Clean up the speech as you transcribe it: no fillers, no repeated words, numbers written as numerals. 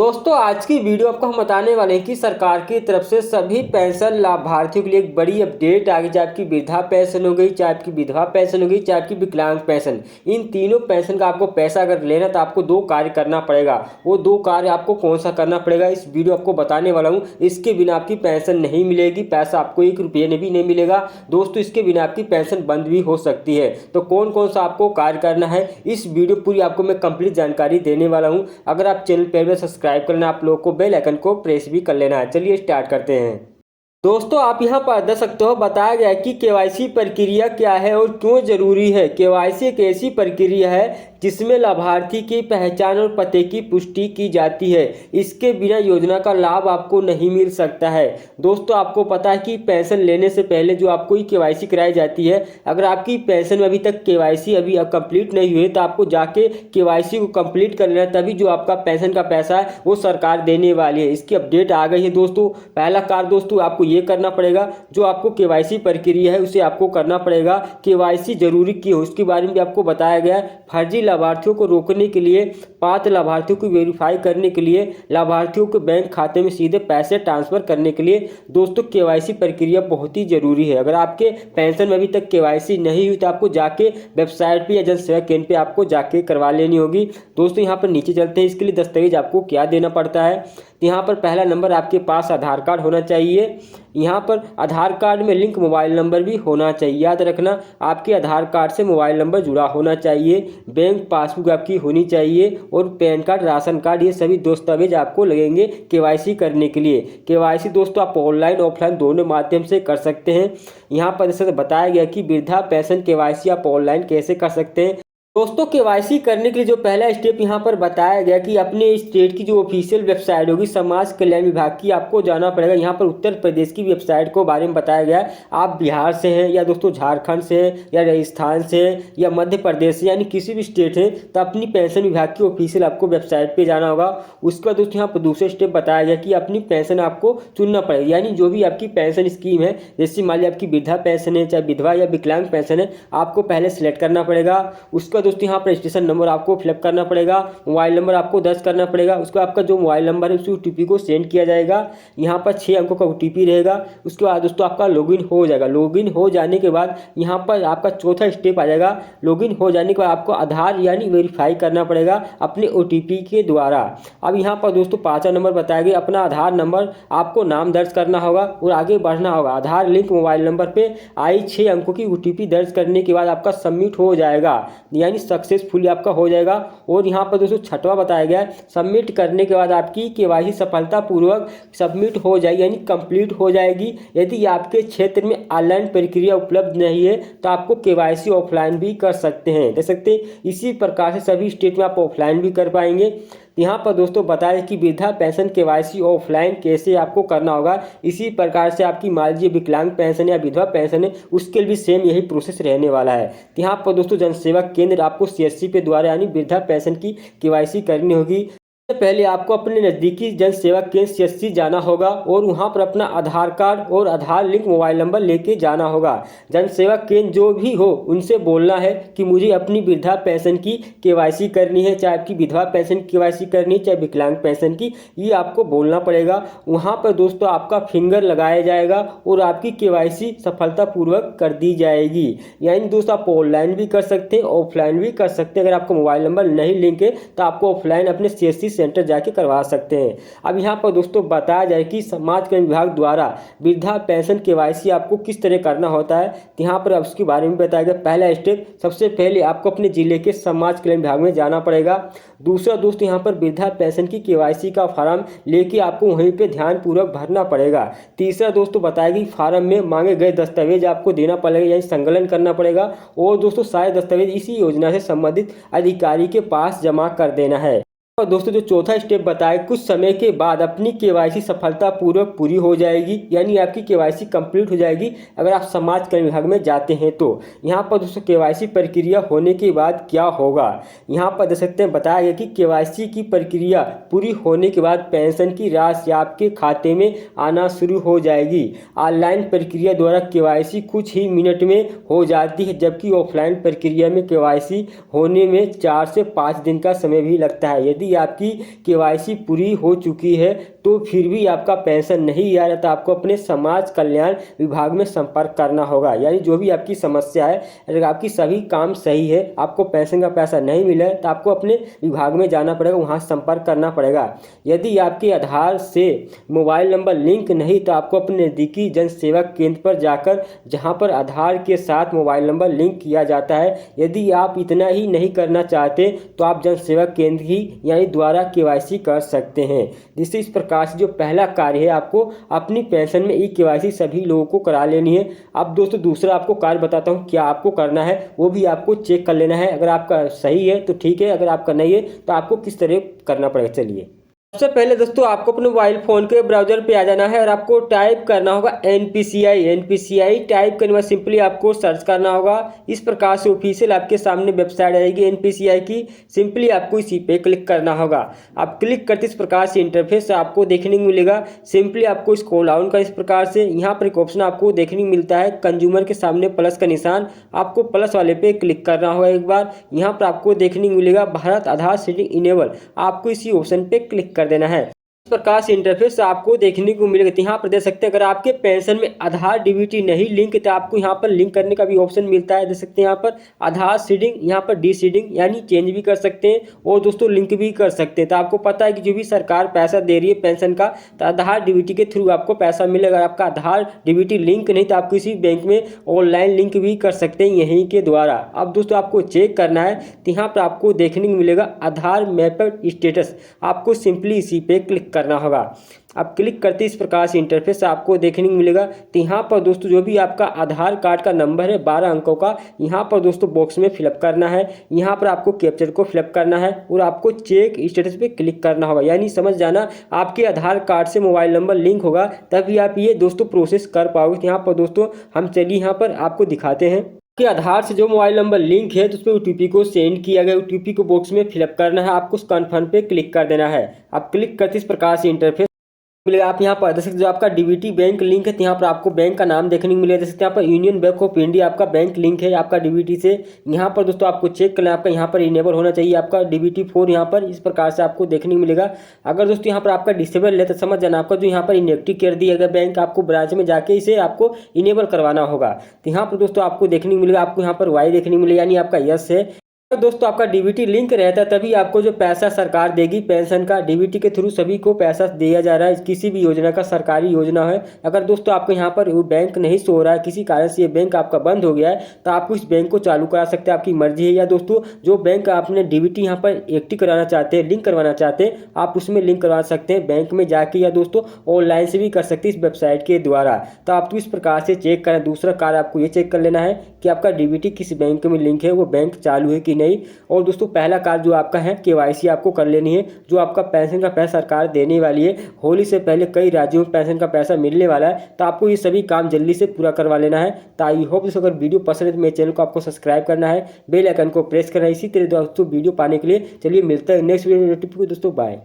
दोस्तों आज की वीडियो आपको हम बताने वाले हैं कि सरकार की तरफ से सभी पेंशन लाभार्थियों के लिए एक बड़ी अपडेट आ गई। चाहे आपकी वृद्धा पेंशन हो गई, चाहे आपकी विधवा पेंशन हो गई, चाहे आपकी विकलांग पेंशन, इन तीनों पेंशन का आपको पैसा अगर लेना तो आपको दो कार्य करना पड़ेगा। वो दो कार्य आपको कौन सा करना पड़ेगा इस वीडियो आपको बताने वाला हूँ। इसके बिना आपकी पेंशन नहीं मिलेगी, पैसा आपको 1 रुपये ने भी नहीं मिलेगा। दोस्तों इसके बिना आपकी पेंशन बंद भी हो सकती है। तो कौन कौन सा आपको कार्य करना है इस वीडियो पूरी आपको मैं कंप्लीट जानकारी देने वाला हूँ। अगर आप चैनल पर सब्सक्राइब करना, आप लोगों को बेल आइकन को प्रेस भी कर लेना है। चलिए स्टार्ट करते हैं। दोस्तों आप यहाँ पर देख सकते हो बताया गया है कि केवाईसी प्रक्रिया क्या है और क्यों जरूरी है। केवाईसी एक ऐसी प्रक्रिया है जिसमें लाभार्थी की पहचान और पते की पुष्टि की जाती है। इसके बिना योजना का लाभ आपको नहीं मिल सकता है। दोस्तों आपको पता है कि पेंशन लेने से पहले जो आपको केवाईसी कराई जाती है, अगर आपकी पेंशन में अभी तक केवाईसी अभी कंप्लीट नहीं हुई तो आपको जाके केवाईसी को कंप्लीट कर लेना, तभी जो आपका पेंशन का पैसा है वो सरकार देने वाली है। इसकी अपडेट आ गई है दोस्तों। पहला कार्य दोस्तों आपको ये करना पड़ेगा, जो आपको केवाईसी प्रक्रिया है उसे आपको करना पड़ेगा। केवाईसी जरूरी क्यों उसके बारे में भी आपको बताया गया है। फर्जी लाभार्थियों को रोकने के लिए, पात्र लाभार्थियों को वेरीफाई करने के लिए, लाभार्थियों के बैंक खाते में सीधे पैसे ट्रांसफर करने के लिए दोस्तों केवाईसी प्रक्रिया बहुत ही जरूरी है। अगर आपके पेंशन में अभी तक केवाईसी नहीं हुई तो आपको जाके वेबसाइट पे या जन सेवा केंद्र पे आपको जाके करवा लेनी होगी। दोस्तों यहाँ पर नीचे चलते हैं। इसके लिए दस्तावेज आपको क्या देना पड़ता है। यहाँ पर पहला नंबर आपके पास आधार कार्ड होना चाहिए। यहाँ पर आधार कार्ड में लिंक मोबाइल नंबर भी होना चाहिए। याद रखना आपके आधार कार्ड से मोबाइल नंबर जुड़ा होना चाहिए। बैंक पासबुक आपकी होनी चाहिए और पैन कार्ड, राशन कार्ड, ये सभी दस्तावेज आपको लगेंगे केवाईसी करने के लिए। केवाईसी दोस्तों आप ऑनलाइन ऑफलाइन दोनों माध्यम से कर सकते हैं। यहाँ पर जैसे बताया गया कि वृद्धा पेंशन केवाईसी आप ऑनलाइन कैसे कर सकते हैं। दोस्तों केवाईसी करने के लिए जो पहला स्टेप यहाँ पर बताया गया कि अपने स्टेट की जो ऑफिशियल वेबसाइट होगी समाज कल्याण विभाग की, आपको जाना पड़ेगा। यहाँ पर उत्तर प्रदेश की वेबसाइट को बारे में बताया गया है। आप बिहार से हैं या दोस्तों झारखंड से हैं या राजस्थान से हैं या मध्य प्रदेश से, यानी किसी भी स्टेट है तो अपनी पेंशन विभाग की ऑफिशियल आपको वेबसाइट पर जाना होगा। उसके बाद दोस्तों यहाँ पर दूसरे स्टेप बताया गया कि अपनी पेंशन आपको चुनना पड़ेगा, यानी जो भी आपकी पेंशन स्कीम है, जैसे मान लीजिए आपकी वृद्धा पेंशन है, चाहे विधवा या विकलांग पेंशन है, आपको पहले सिलेक्ट करना पड़ेगा। उसका दोस्तों यहाँ पर रजिस्ट्रेशन नंबर आपको फिलअप करना पड़ेगा, मोबाइल नंबर आपको दर्ज करना पड़ेगा। उसके बाद आपका जो मोबाइल नंबर है उसी ओटीपी को सेंड किया जाएगा। यहाँ पर 6 अंकों का ओटीपी रहेगा। उसके बाद दोस्तों आपका लॉगिन हो जाएगा। लॉगिन हो जाने के बाद यहाँ पर आपका चौथा स्टेप आ जाएगा। लॉगिन हो जाने के बाद आपको आधार यानी वेरीफाई करना पड़ेगा अपने ओटीपी के द्वारा। अब यहाँ पर दोस्तों 5वां नंबर बताया गया, अपना आधार नंबर आपको नाम दर्ज करना होगा और आगे बढ़ना होगा। आधार लिंक मोबाइल नंबर पे आई 6 अंकों की ओटीपी दर्ज करने के बाद आपका सबमिट हो जाएगा, यानी सक्सेसफुली आपका हो जाएगा। और यहाँ पर दोस्तों 6वां बताया गया है, सबमिट करने के बाद आपकी केवाईसी सफलतापूर्वक सबमिट हो जाएगी, यानी कंप्लीट हो जाएगी। यदि आपके क्षेत्र में ऑनलाइन प्रक्रिया उपलब्ध नहीं है तो आपको केवाईसी ऑफलाइन भी कर सकते हैं, देख सकते हैं। इसी प्रकार से सभी स्टेट में आप ऑफलाइन भी कर पाएंगे। यहाँ पर दोस्तों बताया कि वृद्धा पेंशन केवाईसी ऑफलाइन कैसे आपको करना होगा। इसी प्रकार से आपकी मान लीजिए विकलांग पेंशन या विधवा पेंशन है, उसके लिए भी सेम यही प्रोसेस रहने वाला है। यहाँ पर दोस्तों जनसेवा केंद्र आपको सीएससी पे द्वारा यानी वृद्धा पेंशन की केवाईसी करनी होगी। पहले आपको अपने नज़दीकी जन सेवा केंद्र सीएससी जाना होगा और वहां पर अपना आधार कार्ड और आधार लिंक मोबाइल नंबर लेके जाना होगा। जन सेवा केंद्र जो भी हो उनसे बोलना है कि मुझे अपनी वृद्धा पेंशन की केवाईसी करनी है, चाहे आपकी विधवा पेंशन की केवाईसी करनी है, चाहे विकलांग पेंशन की, ये आपको बोलना पड़ेगा। वहां पर दोस्तों आपका फिंगर लगाया जाएगा और आपकी केवाईसी सफलतापूर्वक कर दी जाएगी। यानी दोस्तों आप ऑनलाइन भी कर सकते हैं, ऑफलाइन भी कर सकते हैं। अगर आपका मोबाइल नंबर नहीं लिंक है तो आपको ऑफलाइन अपने सीएससी सेंटर जाके करवा सकते हैं। अब यहाँ पर दोस्तों बताया जाए कि समाज कल्याण विभाग द्वारा वृद्धा पेंशन केवाईसी आपको किस तरह करना होता है, तो यहाँ पर उसके बारे में बताया गया। पहला स्टेप, सबसे पहले आपको अपने जिले के समाज कल्याण विभाग में जाना पड़ेगा। दूसरा दोस्तों यहाँ पर वृद्धा पेंशन की केवाईसी का फार्म लेके आपको वहीं पे ध्यानपूर्वक भरना पड़ेगा। तीसरा दोस्तों बताया कि फार्म में मांगे गए दस्तावेज आपको देना पड़ेगा, यानी संकलन करना पड़ेगा। और दोस्तों सारे दस्तावेज इसी योजना से संबंधित अधिकारी के पास जमा कर देना है। और दोस्तों जो चौथा स्टेप बताया, कुछ समय के बाद अपनी केवाईसी सफलतापूर्वक पूरी हो जाएगी, यानी आपकी केवाईसी कंप्लीट हो जाएगी अगर आप समाज कल्याण विभाग में जाते हैं तो। यहाँ पर दोस्तों केवाईसी प्रक्रिया होने के बाद क्या होगा, यहाँ पर देख सकते हैं बताया गया कि केवाईसी की प्रक्रिया पूरी होने के बाद पेंशन की राशि आपके खाते में आना शुरू हो जाएगी। ऑनलाइन प्रक्रिया द्वारा केवाईसी कुछ ही मिनट में हो जाती है, जबकि ऑफलाइन प्रक्रिया में केवाईसी होने में 4 से 5 दिन का समय भी लगता है। यदि यदि आपकी केवाईसी पूरी हो चुकी है तो फिर भी आपका पेंशन नहीं आ रहा तो आपको अपने समाज कल्याण विभाग में संपर्क करना होगा। यानी जो भी आपकी समस्या है, अगर आपकी सभी काम सही है, आपको पेंशन का पैसा नहीं मिला है तो आपको अपने विभाग में जाना पड़ेगा, वहाँ संपर्क करना पड़ेगा। यदि आपके आधार से मोबाइल नंबर लिंक नहीं तो आपको अपने नज़दीकी जन सेवा केंद्र पर जाकर, जहाँ पर आधार के साथ मोबाइल नंबर लिंक किया जाता है, यदि आप इतना ही नहीं करना चाहते तो आप जन सेवा केंद्र ही यानी द्वारा केवाईसी कर सकते हैं। जिससे इस प्रकार से जो पहला कार्य है, आपको अपनी पेंशन में ई केवाईसी सभी लोगों को करा लेनी है। अब दोस्तों दूसरा आपको कार्य बताता हूँ क्या आपको करना है, वो भी आपको चेक कर लेना है। अगर आपका सही है तो ठीक है, अगर आपका नहीं है तो आपको किस तरह करना पड़ेगा, चलिए। सबसे पहले दोस्तों आपको अपने मोबाइल फ़ोन के ब्राउज़र पे आ जाना है और आपको टाइप करना होगा NPCI टाइप करने के बाद सिंपली आपको सर्च करना होगा। इस प्रकार से ऑफिशियल आपके सामने वेबसाइट आएगी NPCI की, सिंपली आपको इसी पे क्लिक करना होगा। आप क्लिक करते इस प्रकार से इंटरफेस आपको देखने को मिलेगा। सिंपली आपको स्क्रॉल डाउन कर इस प्रकार से, यहाँ पर एक ऑप्शन आपको देखने को मिलता है कंज्यूमर के सामने प्लस का निशान, आपको प्लस वाले पे क्लिक करना होगा एक बार। यहाँ पर आपको देखने को मिलेगा भारत आधार सीडिंग इनेबल, आपको इसी ऑप्शन पे क्लिक कर देना है। इस प्रकार से इंटरफेस आपको देखने को मिलेगा। यहाँ पर देख सकते हैं अगर आपके पेंशन में आधार डीबीटी नहीं लिंक तो आपको यहाँ पर लिंक करने का भी ऑप्शन मिलता है। देख सकते हैं यहाँ पर आधार सीडिंग, यहाँ पर डी सीडिंग यानी चेंज भी कर सकते हैं और दोस्तों लिंक भी कर सकते हैं। तो आपको पता है कि जो भी सरकार पैसा दे रही है पेंशन का, तो आधार डीबीटी के थ्रू आपको पैसा मिलेगा। अगर आपका आधार डीबीटी लिंक नहीं तो आप किसी बैंक में ऑनलाइन लिंक भी कर सकते हैं यहीं के द्वारा। अब दोस्तों आपको चेक करना है तो यहाँ पर आपको देखने को मिलेगा आधार मैप्ड स्टेटस, आपको सिंपली इसी पे क्लिक करना होगा। आप क्लिक करते इस प्रकार से इंटरफेस आपको देखने को मिलेगा। तो यहाँ पर दोस्तों जो भी आपका आधार कार्ड का नंबर है 12 अंकों का, यहाँ पर दोस्तों बॉक्स में फिलअप करना है। यहाँ पर आपको कैप्चर को फिलअप करना है और आपको चेक स्टेटस पे क्लिक करना होगा। यानी समझ जाना आपके आधार कार्ड से मोबाइल नंबर लिंक होगा तभी आप ये दोस्तों प्रोसेस कर पाओगे। तो यहाँ पर दोस्तों हम चलिए यहाँ पर आपको दिखाते हैं कि आधार से जो मोबाइल नंबर लिंक है तो उस पर OTP को सेंड किया गया, OTP को बॉक्स में फिलअप करना है, आपको उस कन्फर्म पे क्लिक कर देना है। आप क्लिक करते इस प्रकार से इंटरफेस मिलेगा। आप यहाँ पर देख सकते जो आपका डीबीटी बैंक लिंक है, तो यहाँ पर आपको बैंक का नाम देखने को मिलेगा। देख सकते हैं यहाँ पर यूनियन बैंक ऑफ इंडिया आपका बैंक लिंक है आपका डीबीटी से। यहाँ पर दोस्तों आपको चेक करना है, आपका यहाँ पर इनेबल होना चाहिए आपका डीबीटी 4, यहाँ पर इस प्रकार से आपको देखने को मिलेगा। अगर दोस्तों यहाँ पर आपका डिसेबल है तो समझ जाना आपका जो यहाँ पर इनएक्टिव कर दिया गया बैंक, आपको ब्रांच में जाके इसे आपको इनेबल करवाना होगा। तो यहाँ पर दोस्तों आपको देखने को मिलेगा, आपको यहाँ पर वाई देखने को मिलेगा यानी आपका यस है। दोस्तों आपका डीबीटी लिंक रहता है तभी आपको जो पैसा सरकार देगी पेंशन का, डीबीटी के थ्रू सभी को पैसा दिया जा रहा है किसी भी योजना का, सरकारी योजना है। अगर दोस्तों आपको यहाँ पर बैंक नहीं शो हो रहा है, किसी कारण से ये बैंक आपका बंद हो गया है, तो आप उस बैंक को चालू करा सकते हैं, आपकी मर्जी है। या दोस्तों जो बैंक आपने डीबीटी यहाँ पर एक्टिव कराना चाहते हैं, लिंक करवाना चाहते हैं, आप उसमें लिंक करवा सकते हैं बैंक में जाके, या दोस्तों ऑनलाइन से भी कर सकते हैं इस वेबसाइट के द्वारा। तो आप तो इस प्रकार से चेक करें। दूसरा कार्य आपको ये चेक कर लेना है कि आपका डीबीटी किस बैंक में लिंक है, वो बैंक चालू है कि नहीं। और दोस्तों पहला कार्य जो आपका है केवाईसी आपको कर लेनी है। जो आपका पेंशन का पैसा सरकार देने वाली है, होली से पहले कई राज्यों में पेंशन का पैसा मिलने वाला है, तो आपको ये सभी काम जल्दी से पूरा करवा लेना है। तो आई होप दोस्तों अगर वीडियो पसंद है तो मेरे चैनल को आपको सब्सक्राइब करना है, बेल आइकन को प्रेस करना है। इसी तरह दोस्तों वीडियो पाने के लिए चलिए मिलता है नेक्स्ट वीडियो। दोस्तों बाय।